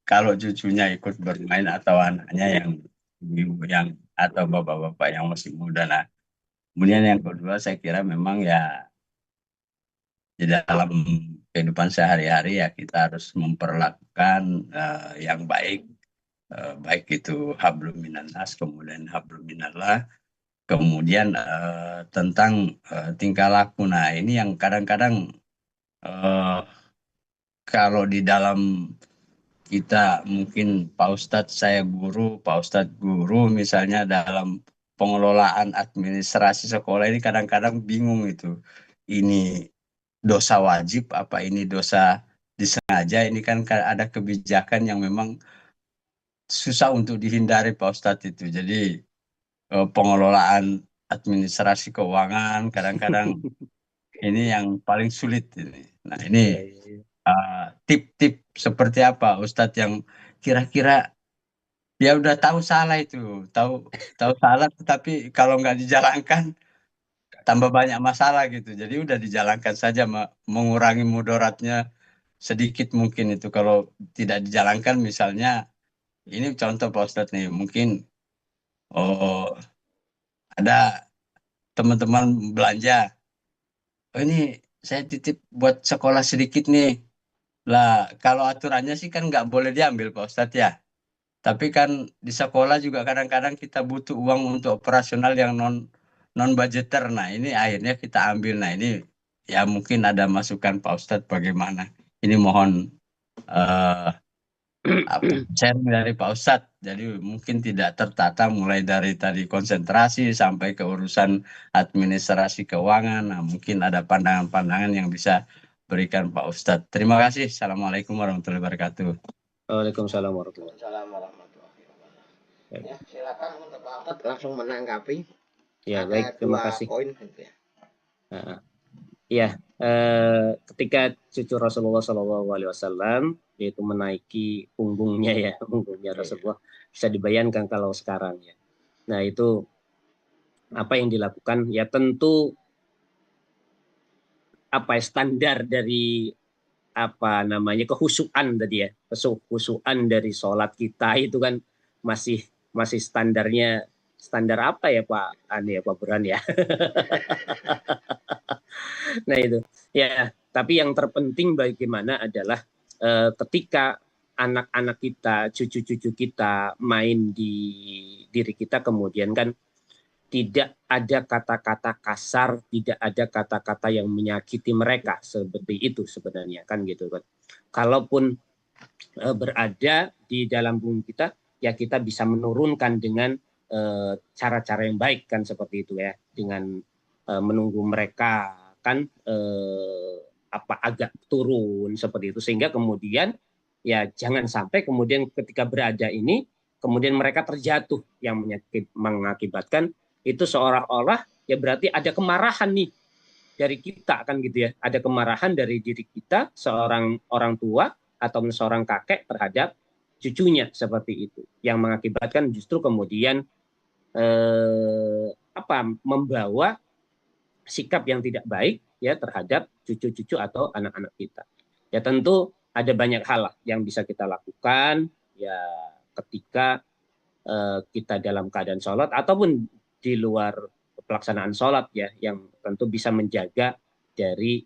kalau cucunya ikut bermain atau anaknya yang yang atau bapak-bapak yang masih muda. Nah, kemudian yang kedua saya kira memang ya di dalam kehidupan sehari-hari ya kita harus memperlakukan yang baik, baik itu hablum minan nas kemudian hablum minallah. Kemudian tentang tingkah laku. Nah, ini yang kadang-kadang eh, kalau di dalam kita mungkin Pak Ustadz saya guru, Pak Ustadz guru misalnya dalam pengelolaan administrasi sekolah ini kadang-kadang bingung itu. Ini dosa wajib apa ini dosa disengaja? Ini kan ada kebijakan yang memang susah untuk dihindari Pak Ustadz itu. Jadi pengelolaan administrasi keuangan kadang-kadang ini yang paling sulit ini. Nah, ini Ya, ya, ya. tip-tip seperti apa Ustadz yang kira-kira ya udah tahu salah itu, tahu tahu salah, tetapi kalau nggak dijalankan tambah banyak masalah gitu. Jadi udah dijalankan saja, mengurangi mudaratnya sedikit mungkin itu. Kalau tidak dijalankan, misalnya ini contoh Pak Ustadz nih, mungkin oh ada teman-teman belanja, oh ini saya titip buat sekolah sedikit nih. Lah kalau aturannya sih kan nggak boleh diambil Pak Ustadz ya. Tapi kan di sekolah juga kadang-kadang kita butuh uang untuk operasional yang non budgeter. Nah, ini akhirnya kita ambil. Nah, ini ya mungkin ada masukan Pak Ustadz bagaimana. Ini mohon eh apa sharing dari Pak Ustadz. Jadi mungkin tidak tertata mulai dari tadi konsentrasi sampai ke urusan administrasi keuangan. Nah, mungkin ada pandangan-pandangan yang bisa berikan Pak Ustadz. Terima kasih. Assalamualaikum warahmatullahi wabarakatuh. Waalaikumsalam warahmatullahi wabarakatuh. Waalaikumsalam warahmatullahi wabarakatuh. Baik. Ya, silakan untuk Pak Ustadz langsung menanggapi. Ya, Ada baik, terima dua kasih. poin gitu ya. Nah, ya, ketika cucu Rasulullah SAW yaitu menaiki punggungnya ya, punggungnya Iya. Rasulullah, bisa dibayangkan kalau sekarang ya. Nah, itu apa yang dilakukan? Ya tentu apa ya, standar dari apa namanya kehusuan tadi ya, kehusuan dari sholat kita itu kan masih masih standar apa ya Pak Ani ya Pak Burhan ya. Nah itu ya, tapi yang terpenting bagaimana adalah ketika anak-anak kita, cucu-cucu kita main di diri kita, kemudian kan tidak ada kata-kata kasar, tidak ada kata-kata yang menyakiti mereka, seperti itu sebenarnya kan gitu kan. Kalaupun berada di dalam bumi kita, ya kita bisa menurunkan dengan cara-cara yang baik kan seperti itu ya, dengan menunggu mereka kan apa agak turun seperti itu, sehingga kemudian ya jangan sampai kemudian ketika berada ini kemudian mereka terjatuh yang mengakibatkan itu seolah-olah ya berarti ada kemarahan nih dari kita kan gitu ya, ada kemarahan dari diri kita seorang orang tua atau seorang kakek terhadap cucunya seperti itu, yang mengakibatkan justru kemudian apa membawa sikap yang tidak baik ya terhadap cucu-cucu atau anak-anak kita. Ya tentu ada banyak hal yang bisa kita lakukan ya ketika kita dalam keadaan sholat ataupun di luar pelaksanaan sholat ya, yang tentu bisa menjaga dari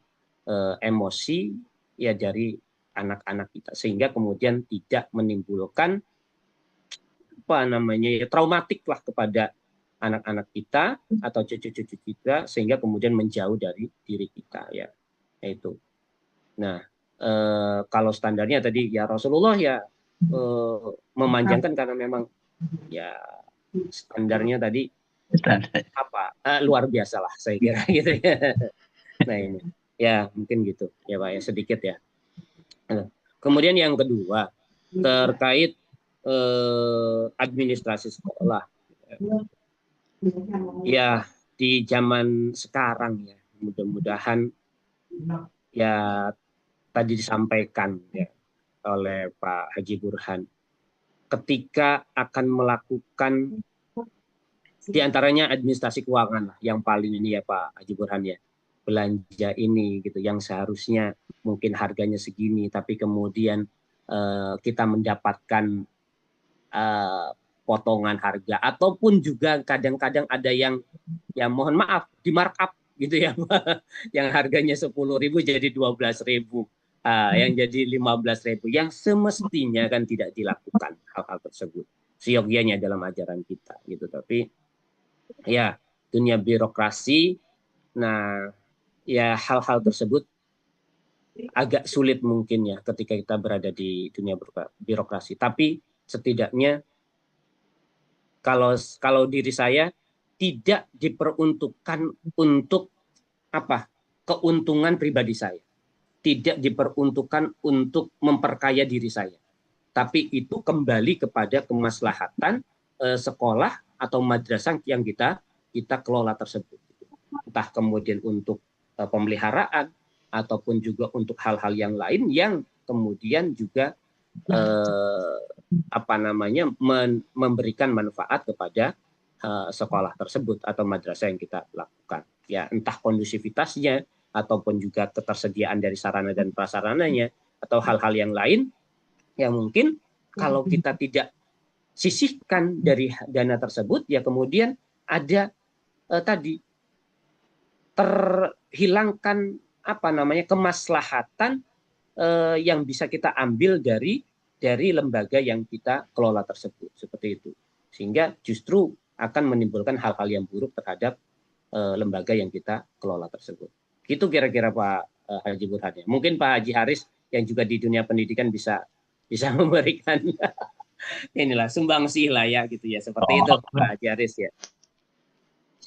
emosi ya dari anak-anak kita, sehingga kemudian tidak menimbulkan apa namanya ya traumatik lah kepada anak-anak kita atau cucu-cucu kita, sehingga kemudian menjauh dari diri kita ya itu. Nah kalau standarnya tadi ya Rasulullah ya memanjangkan karena memang ya standarnya tadi apa luar biasa lah saya kira gitu ya. Nah ini ya mungkin gitu ya Pak ya, sedikit ya. Kemudian yang kedua terkait administrasi sekolah ya di zaman sekarang ya, mudah-mudahan ya tadi disampaikan ya oleh Pak Haji Burhan, ketika akan melakukan di antaranya administrasi keuangan lah yang paling ini ya Pak Haji Burhan ya, belanja ini gitu yang seharusnya mungkin harganya segini tapi kemudian kita mendapatkan uh, potongan harga, ataupun juga kadang-kadang ada yang ya mohon maaf di markup gitu ya yang harganya 10.000 jadi 12.000, yang jadi 15.000, yang semestinya kan tidak dilakukan hal-hal tersebut seyogyanya dalam ajaran kita gitu. Tapi ya dunia birokrasi, nah ya hal-hal tersebut agak sulit mungkin ya ketika kita berada di dunia birokrasi. Tapi setidaknya kalau diri saya tidak diperuntukkan untuk apa? Keuntungan pribadi saya. Tidak diperuntukkan untuk memperkaya diri saya. Tapi itu kembali kepada kemaslahatan sekolah atau madrasah yang kita kelola tersebut. Entah kemudian untuk pemeliharaan ataupun juga untuk hal-hal yang lain yang kemudian juga memberikan manfaat kepada sekolah tersebut atau madrasah yang kita lakukan. Ya, entah kondusivitasnya ataupun juga ketersediaan dari sarana dan prasarananya atau hal-hal yang lain yang mungkin kalau kita tidak sisihkan dari dana tersebut, ya kemudian ada tadi terhilangkan kemaslahatan yang bisa kita ambil dari lembaga yang kita kelola tersebut, seperti itu. Sehingga justru akan menimbulkan hal-hal yang buruk terhadap lembaga yang kita kelola tersebut. Itu kira-kira Pak Haji Burhan. Mungkin Pak Haji Haris yang juga di dunia pendidikan bisa memberikan inilah sumbangsih lah ya gitu ya, seperti itu Pak Haji Haris ya.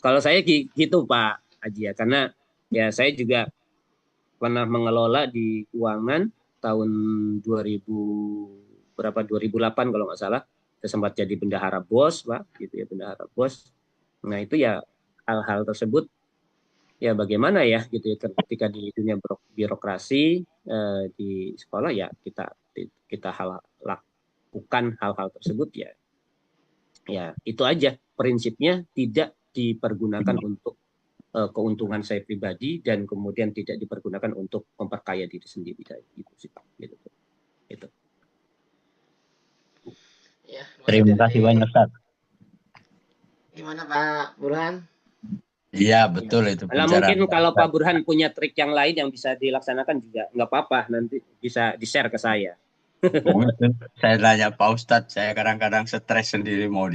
Kalau saya gitu Pak Haji ya, karena ya saya juga pernah mengelola di keuangan tahun 2008 kalau nggak salah. Saya sempat jadi bendahara BOS Pak, gitu ya, bendahara BOS. Nah itu ya hal-hal tersebut ya bagaimana ya gitu ya, ketika di dunia birokrasi di sekolah ya kita lakukan hal-hal tersebut ya itu aja prinsipnya, tidak dipergunakan untuk keuntungan saya pribadi dan kemudian tidak dipergunakan untuk memperkaya diri sendiri, gitu sih Pak. Gitu. Ya, Terima kasih banyak Ustaz. Gimana Pak Burhan? Iya betul itu. Nah, mungkin kalau Pak Burhan punya trik yang lain yang bisa dilaksanakan juga nggak apa-apa, nanti bisa di-share ke saya. Saya nanya Pak Ustadz, saya kadang-kadang stres sendiri mau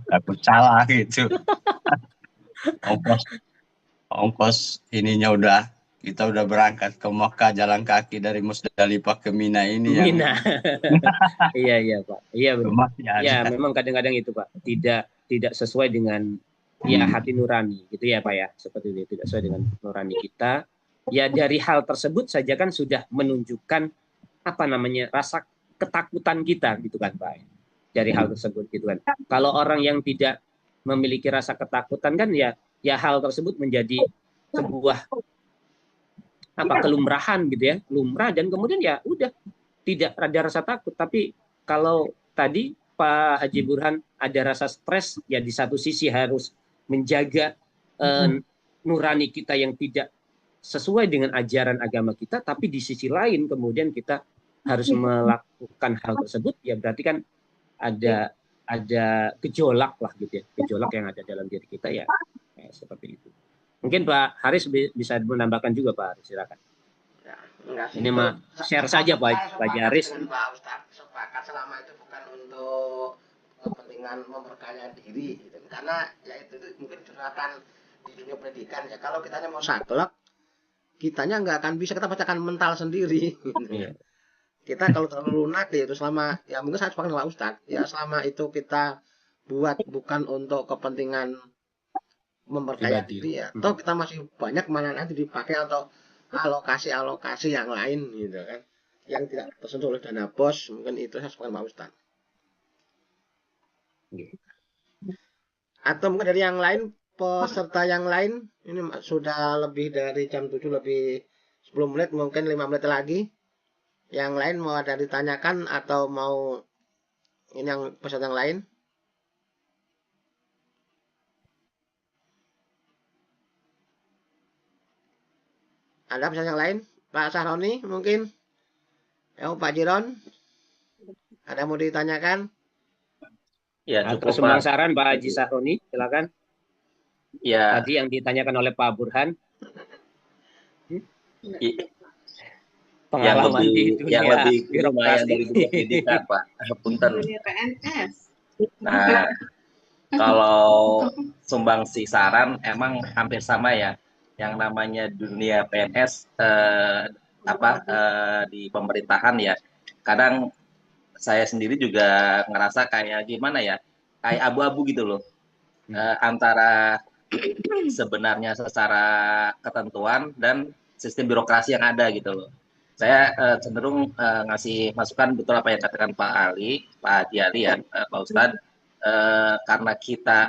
takut salah gitu. ongkos ininya kita udah berangkat ke Mekah jalan kaki dari Musdalifah ke Mina ini Mina. Iya Pak. Iya benar. Ya memang kadang-kadang itu Pak tidak sesuai dengan hati nurani gitu ya Pak ya, seperti itu, tidak sesuai dengan nurani kita. Ya dari hal tersebut saja kan sudah menunjukkan rasa ketakutan kita gitu kan Pak. Dari hal tersebut gitu kan. Kalau orang yang tidak memiliki rasa ketakutan kan ya hal tersebut menjadi sebuah kelumrahan gitu ya, lumrah, dan kemudian ya udah tidak ada rasa takut. Tapi kalau tadi Pak Haji Burhan ada rasa stres, ya di satu sisi harus menjaga nurani kita yang tidak sesuai dengan ajaran agama kita, tapi di sisi lain kemudian kita harus melakukan hal tersebut, ya berarti kan ada gejolak lah gitu ya, gejolak yang ada dalam diri kita ya seperti itu. Mungkin Pak Haris bisa menambahkan juga Pak Haris, silakan. Ya, enggak sih. Ini mah share saja Pak Haris. Pak Ustadz sepakat selama itu bukan untuk kepentingan memperkaya diri gitu. Karena ya itu mungkin curhatan di dunia pendidikan ya, kalau kitanya mau saklek kitanya nggak akan bisa, kita bacakan mental sendiri gitu. Iya. Kita kalau terlalu lunak itu selama ya mungkin saya sepakat dengan Pak Ustadz ya, selama itu kita buat bukan untuk kepentingan memperkaya diri ya, toh kita masih banyak mana nanti dipakai atau alokasi yang lain gitu kan, yang tidak tersentuh oleh dana BOS. Mungkin itu saya sepakat Pak Ustadz. Atau mungkin dari yang lain, peserta yang lain, ini sudah lebih dari jam 7 lebih 10 menit, mungkin 5 menit lagi. Yang lain mau ada ditanyakan atau mau ini yang peserta yang lain? Ada peserta yang lain? Pak Sahroni mungkin? Pak Jiron? Ada mau ditanyakan? Ya, atau sumbang saran Pak Haji Sahroni, silakan. Ya. Tadi yang ditanyakan oleh Pak Burhan. Pengalaman yang lebih lumayan dari dunia pendidikan Pak. Punten. Nah, kalau sumbangsi saran emang hampir sama ya. Yang namanya dunia PNS di pemerintahan ya, kadang saya sendiri juga ngerasa kayak gimana ya, kayak abu-abu gitu loh, antara sebenarnya secara ketentuan dan sistem birokrasi yang ada gitu loh. Saya cenderung ngasih masukan betul apa yang katakan Pak Haji Ali ya, Pak Ustadz, karena kita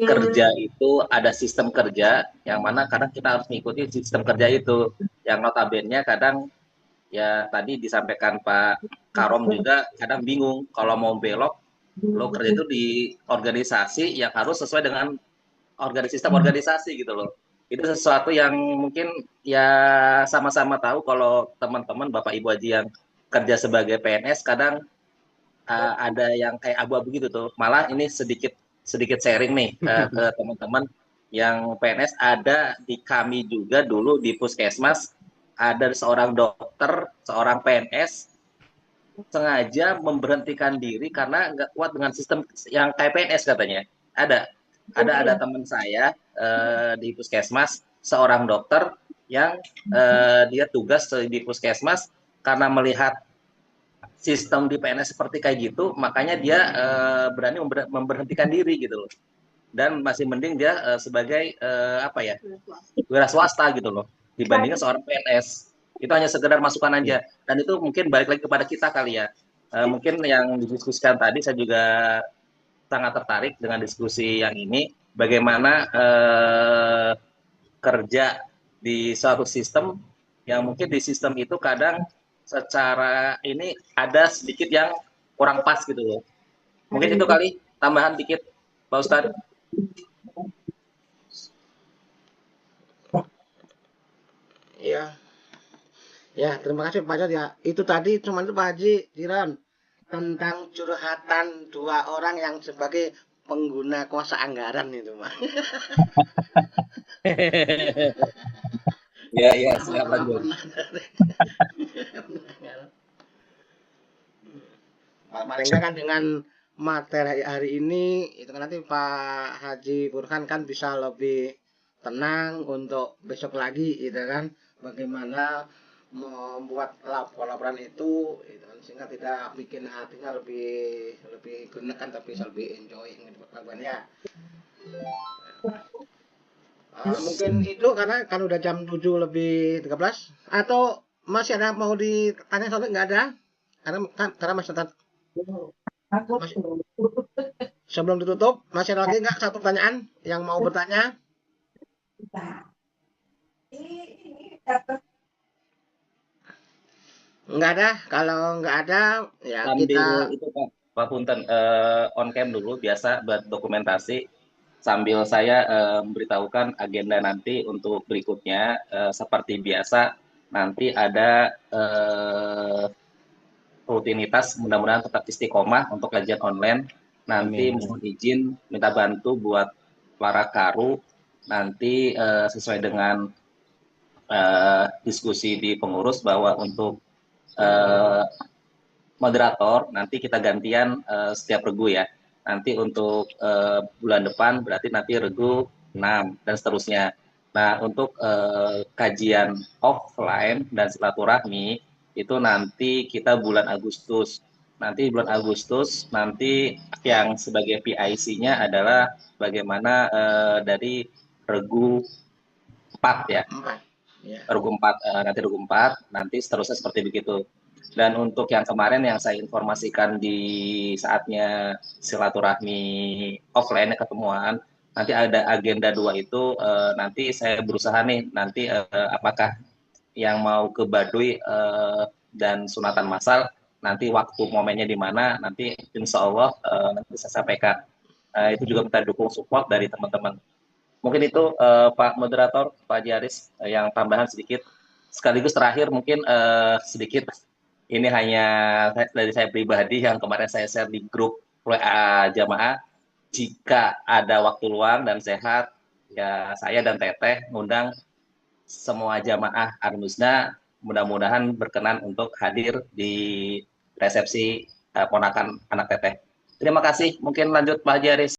kerja itu ada sistem kerja yang mana kadang kita harus mengikuti sistem kerja itu, yang notabene kadang ya tadi disampaikan Pak Karom juga kadang bingung kalau mau belok lo kerja itu di organisasi yang harus sesuai dengan sistem organisasi gitu loh. Itu sesuatu yang mungkin ya sama-sama tahu kalau teman-teman Bapak Ibu Haji yang kerja sebagai PNS kadang ada yang kayak abu-abu gitu tuh. Malah ini sedikit sharing nih ke teman-teman yang PNS. Ada di kami juga dulu di Puskesmas ada seorang dokter, seorang PNS sengaja memberhentikan diri karena nggak kuat dengan sistem yang kayak PNS katanya. Ada teman saya di Puskesmas, seorang dokter yang dia tugas di Puskesmas karena melihat sistem di PNS seperti kayak gitu, makanya dia berani memberhentikan diri gitu loh. Dan masih mending dia sebagai wira swasta gitu loh, dibandingkan seorang PNS. Itu hanya sekedar masukan aja. Dan itu mungkin balik lagi kepada kita kali ya. Mungkin yang didiskusikan tadi saya juga sangat tertarik dengan diskusi yang ini. Bagaimana kerja di suatu sistem yang mungkin di sistem itu kadang secara ini ada sedikit yang kurang pas gitu loh. Mungkin itu kali tambahan dikit Pak Ustadz. Ya, ya terima kasih Pak Jod ya. Itu tadi cuma itu Pak Haji Jiran tentang curhatan dua orang yang sebagai pengguna kuasa anggaran itu Pak. Ya, siap lanjut. Paling enggak kan dengan materi hari ini itu kan nanti Pak Haji Burhan kan bisa lebih tenang untuk besok lagi gitu kan, bagaimana membuat laporan itu kan, sehingga tidak bikin hatinya lebih gunakan tapi lebih enjoying gitu Pak ya. Mungkin itu karena kan udah jam 7:13, atau masih ada mau ditanya soalnya nggak ada, karena masih sebelum ditutup masih ada lagi nggak satu pertanyaan yang mau bertanya? Nggak ada. Kalau nggak ada ya Sambil kita itu Pak Punten on cam dulu biasa buat dokumentasi sambil saya memberitahukan agenda nanti untuk berikutnya. Seperti biasa nanti ada rutinitas, mudah-mudahan tetap istiqomah untuk kajian online. Nanti mohon izin minta bantu buat para karu nanti sesuai dengan diskusi di pengurus bahwa untuk moderator nanti kita gantian setiap regu ya. Nanti untuk bulan depan berarti nanti regu 6 dan seterusnya. Nah, untuk kajian offline dan silaturahmi itu nanti kita bulan Agustus. Nanti bulan Agustus nanti yang sebagai PIC-nya adalah bagaimana dari regu 4 ya. Regu 4 nanti regu 4 nanti seterusnya seperti begitu. Dan untuk yang kemarin yang saya informasikan di saatnya silaturahmi offline ketemuan, nanti ada agenda 2 itu nanti saya berusaha nih nanti apakah yang mau ke Baduy dan sunatan massal nanti waktu momennya di mana nanti insya Allah nanti saya sampaikan. Itu juga minta dukung support dari teman-teman. Mungkin itu Pak Moderator, Pak Jaris yang tambahan sedikit. Sekaligus terakhir mungkin sedikit ini hanya dari saya pribadi yang kemarin saya share di grup WA jamaah. Jika ada waktu luang dan sehat, ya saya dan Teteh ngundang semua jamaah Armusna mudah-mudahan berkenan untuk hadir di resepsi ponakan anak Teteh. Terima kasih. Mungkin lanjut Pak Haji Aris.